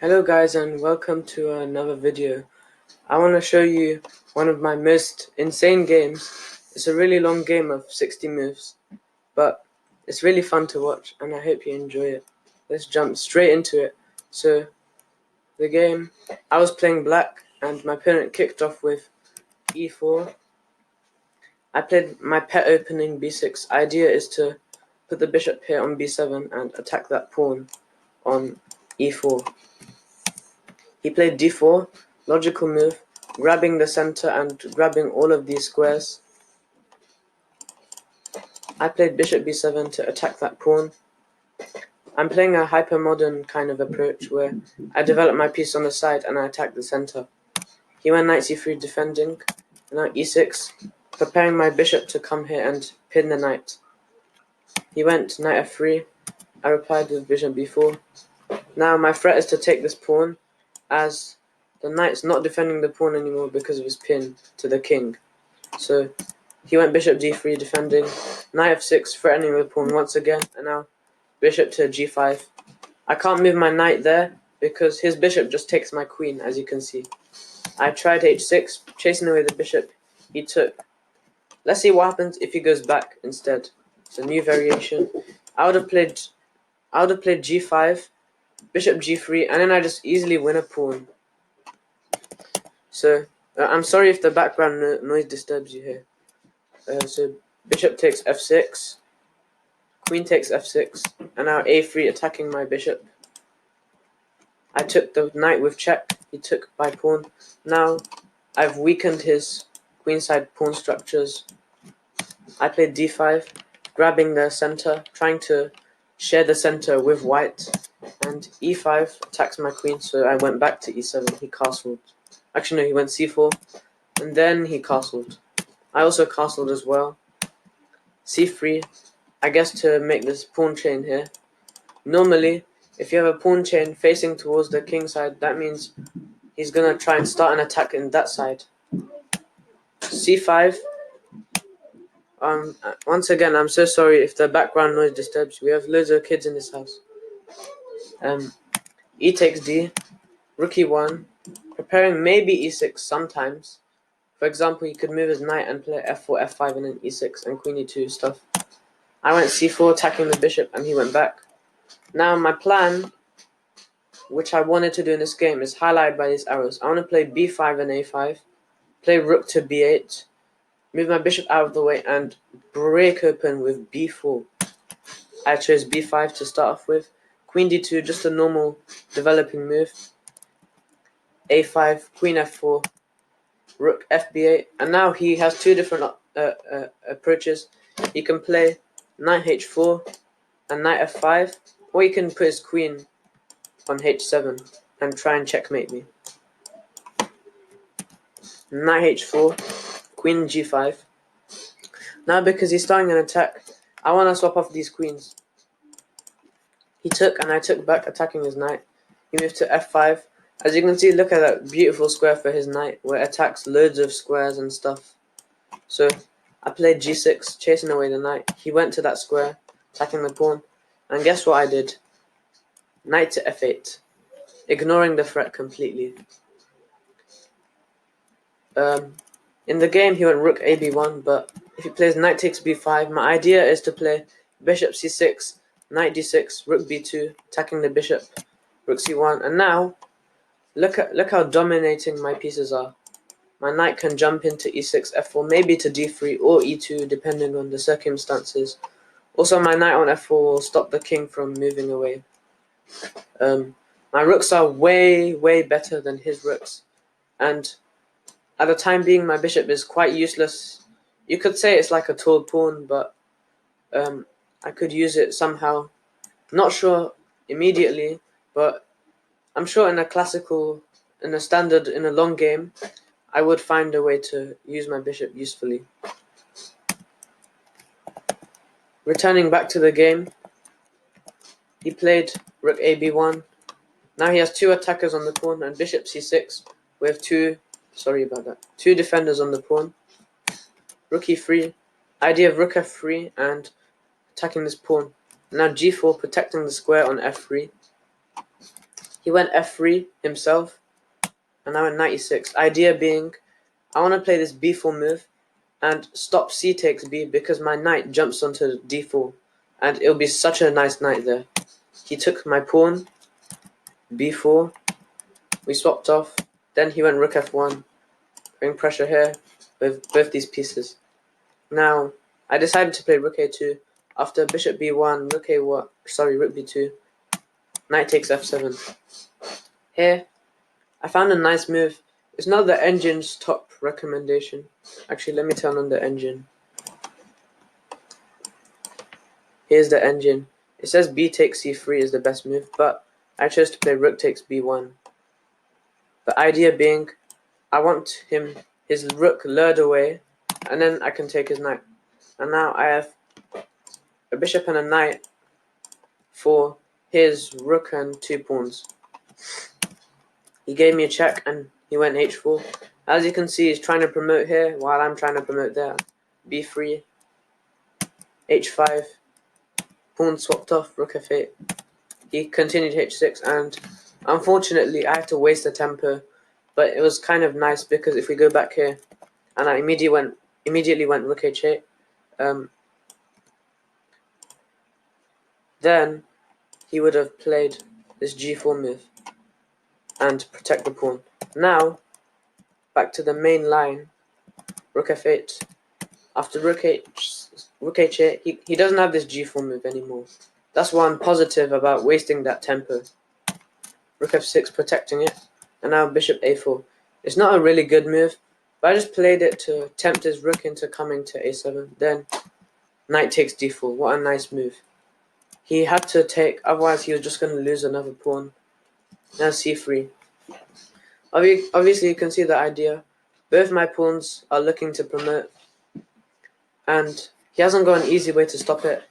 Hello guys and welcome to another video. I want to show you one of my most insane games. It's a really long game of 60 moves, but it's really fun to watch and I hope you enjoy it. Let's jump straight into it. So the game, I was playing black and my opponent kicked off with e4. I played my pet opening b6. Idea is to put the bishop here on b7 and attack that pawn on e4. He played d4, logical move, grabbing the center and grabbing all of these squares. I played bishop b7 to attack that pawn. I'm playing a hyper-modern kind of approach where I develop my piece on the side and I attack the center. He went knight c3 defending, now e6, preparing my bishop to come here and pin the knight. He went knight f3, I replied with bishop b4. Now my threat is to take this pawn, as the knight's not defending the pawn anymore because of his pin to the king. So he went bishop d3 defending, knight f6 threatening the pawn once again, and now bishop to g5. I can't move my knight there because his bishop just takes my queen, as you can see. I tried h6, chasing away the bishop. He took. Let's see what happens if he goes back instead. It's a new variation. I would have played g5, bishop g3, and then I just easily win a pawn. So I'm sorry if the background noise disturbs you here. So bishop takes f6, queen takes f6, and now a3 attacking my bishop. I took the knight with check, he took by pawn. Now I've weakened his queenside pawn structures. I played d5, grabbing the center, trying to share the center with white, and e5 attacks my queen, so I went back to e7, he castled. Actually no, he went c4, and then he castled. I also castled as well. c3, I guess to make this pawn chain here. Normally, if you have a pawn chain facing towards the king side, that means he's gonna try and start an attack in that side. c5. Once again, I'm so sorry if the background noise disturbs you. We have loads of kids in this house. E takes d, rook e1, preparing maybe e6 sometimes. For example, he could move his knight and play f4, f5, and then e6 and queen e2 stuff. I went c4, attacking the bishop, and he went back. Now my plan, which I wanted to do in this game, is highlighted by these arrows. I want to play b5 and a5, play rook to b8, move my bishop out of the way, and break open with b4. I chose b5 to start off with. Queen d2, just a normal developing move. a5, queen f4, rook fb8, and now he has two different approaches. He can play knight h4 and knight f5, or he can put his queen on h7 and try and checkmate me. Knight h4, queen g5. Now because he's starting an attack, I want to swap off these queens. He took and I took back, attacking his knight. He moved to f5. As you can see, look at that beautiful square for his knight, where it attacks loads of squares and stuff. So I played g6, chasing away the knight. He went to that square, attacking the pawn. And guess what I did? Knight to f8, ignoring the threat completely. In the game, he went rook ab1, but if he plays knight takes b5, my idea is to play bishop c6, knight d6, rook b2, attacking the bishop, rook c1, and now look how dominating my pieces are. My knight can jump into e6, f4, maybe to d3 or e2, depending on the circumstances. Also, my knight on f4 will stop the king from moving away. My rooks are way better than his rooks, and at the time being, my bishop is quite useless. You could say it's like a tall pawn, but I could use it somehow. Not sure immediately, but I'm sure in a standard, in a long game, I would find a way to use my bishop usefully. Returning back to the game, he played rook ab1. Now he has two attackers on the pawn and bishop c6 with two defenders on the pawn. Rook e3, idea of rook f3 and attacking this pawn. Now g4, protecting the square on f3. He went f3 himself, and I went 96. Idea being, I want to play this b4 move and stop c takes b because my knight jumps onto d4, and it'll be such a nice knight there. He took my pawn, b4, we swapped off, then he went rook f1, putting pressure here with both these pieces. Now, I decided to play rook a2 after bishop b1, rook b2, knight takes f7. Here, I found a nice move. It's not the engine's top recommendation. Actually, let me turn on the engine. Here's the engine. It says b takes c3 is the best move, but I chose to play rook takes b1. The idea being, I want his rook lured away, and then I can take his knight. And now I have a bishop and a knight for his rook and 2 pawns. He gave me a check and he went h4. As you can see, he's trying to promote here while I'm trying to promote there. b3, h5, pawn swapped off, rook f8. He continued h6, and unfortunately I had to waste the tempo, but it was kind of nice because if we go back here, and I immediately went rook h8, then he would have played this g4 move and protect the pawn. Now, back to the main line, rook f8. After rook h8, he doesn't have this g4 move anymore. That's why I'm positive about wasting that tempo. Rook f6 protecting it, and now bishop a4. It's not a really good move, but I just played it to tempt his rook into coming to a7. Then knight takes d4. What a nice move. He had to take, otherwise he was just going to lose another pawn. Now c3. Obviously you can see the idea. Both my pawns are looking to promote, and he hasn't got an easy way to stop it.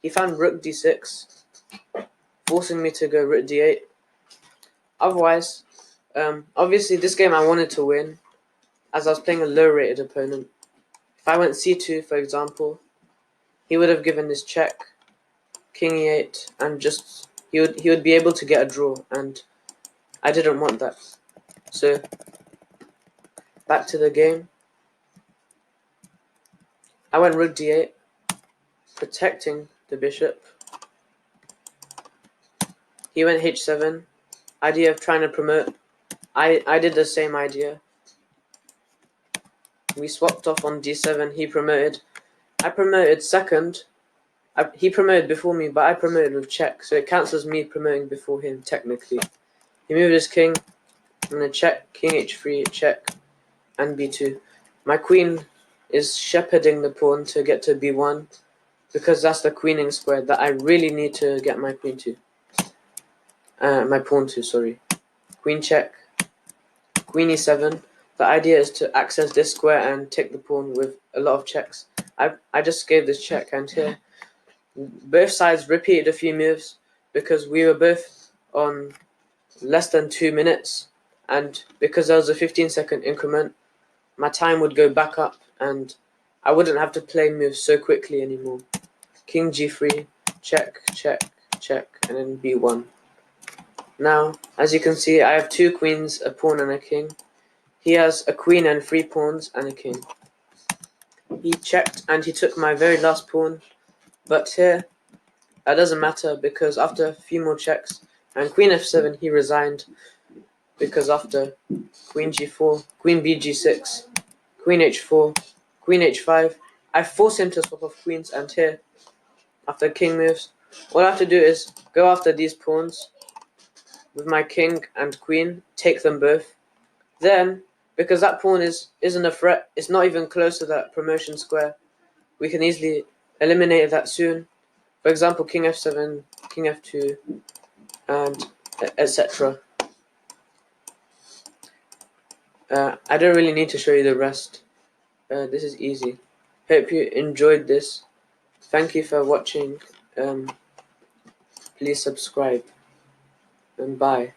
He found rook d6, forcing me to go rook d8. Otherwise, obviously this game I wanted to win, as I was playing a low-rated opponent. If I went c2, for example, he would have given this check, king e8, and just he would be able to get a draw, and I didn't want that. So back to the game. I went rook d8, protecting the bishop. He went h7, idea of trying to promote. I did the same idea. We swapped off on d7, he promoted. I promoted second. He promoted before me, but I promoted with check, so it counts as me promoting before him, technically. He moved his king, and then check, king h3, check, and b2. My queen is shepherding the pawn to get to b1, because that's the queening square that I really need to get my queen to. My pawn to, sorry. Queen check, queen e7. The idea is to access this square and take the pawn with a lot of checks. I just gave this check, and here both sides repeated a few moves because we were both on less than 2 minutes, and because there was a 15-second increment, my time would go back up and I wouldn't have to play moves so quickly anymore. King g3, check, check, check, and then b1. Now, as you can see, I have 2 queens, a pawn, and a king. He has a queen and 3 pawns and a king. He checked and he took my very last pawn, but here, that doesn't matter because after a few more checks and queen f7, he resigned because after queen g4, queen bg6, queen h4, queen h5, I force him to swap off queens, and here, after king moves, all I have to do is go after these pawns with my king and queen, take them both. Then, because that pawn isn't a threat, it's not even close to that promotion square, we can easily eliminate that soon. For example, king f7, king f2, and etc. I don't really need to show you the rest. This is easy. Hope you enjoyed this. Thank you for watching. Please subscribe, and bye.